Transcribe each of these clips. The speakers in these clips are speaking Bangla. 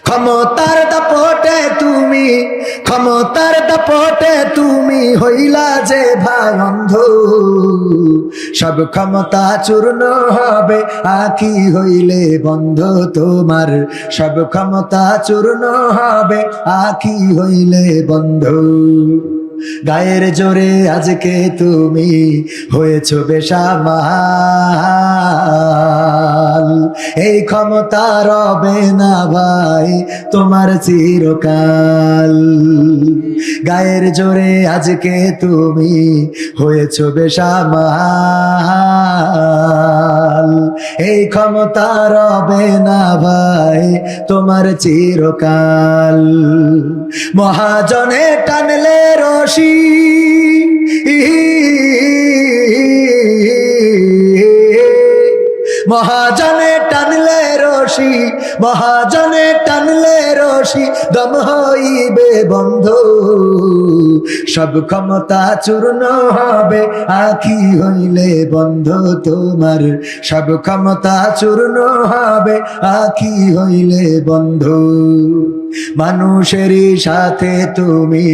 ক্ষমতার দাপটে তুমি, ক্ষমতার দাপটে তুমি হইলা যে ভাই অন্ধ। সব ক্ষমতা চূর্ণ হবে আঁখি হইলে বন্ধ তোমার, সব ক্ষমতা চূর্ণ হবে আঁখি হইলে বন্ধ। গায়ের জোরে আজকে তুমি হয়েছ বেসামাল, এই ক্ষমতা রবে না ভাই তোমার চিরকাল। গায়ের জোরে আজকে তুমি হয়েছ বেসামাল, এই ক্ষমতা রবে না ভাই তোমার চিরকাল। মহাজনে টানলে রশি, মহাজনে টানলে রশি, মহাজনে টানলে রশি দম হইবে বন্ধ। সব ক্ষমতা চূর্ণ হবে আঁখি হইলে বন্ধ তোমার, সব ক্ষমতা চূর্ণ হবে আঁখি হইলে বন্ধ। মানুষেরই সাথে তুমি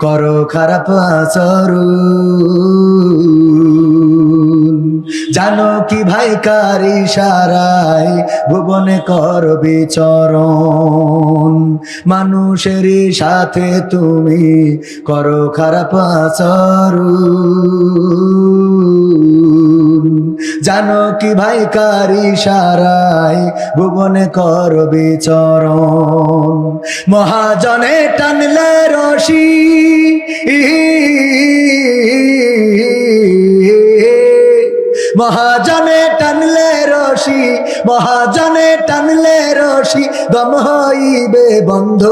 করো খারাপ আচরণ, জানো কি ভাই কার ইশারায় ভুবনে কর বিচরণ। মানুষেরই সাথে তুমি করো খারাপ আচরণ, জানো কি ভাই কার ইশারায় ভুবনে কর বিচরণ। মহাজনে টানলে রশি, মহাজনে টানলে রশি, মহাজনে টানলে রশি দম হইবে বন্ধ।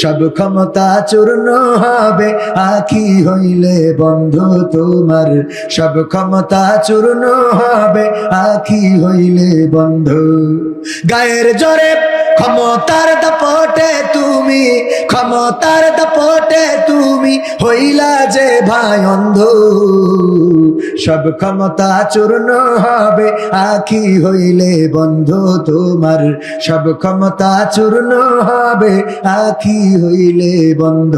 সব ক্ষমতা চূর্ণ হবে আঁখি হইলে বন্ধ তোমার, সব ক্ষমতা চূর্ণ হবে আঁখি হইলে বন্ধ। গায়ের জোরে ক্ষমতার দাপটে তুমি, ক্ষমতার দাপটে তুমি হইলা যে ভাই অন্ধ। সব ক্ষমতা চূর্ণ হবে আঁখি হইলে বন্ধ তোমার, সব ক্ষমতা চূর্ণ হবে আঁখি হইলে বন্ধ।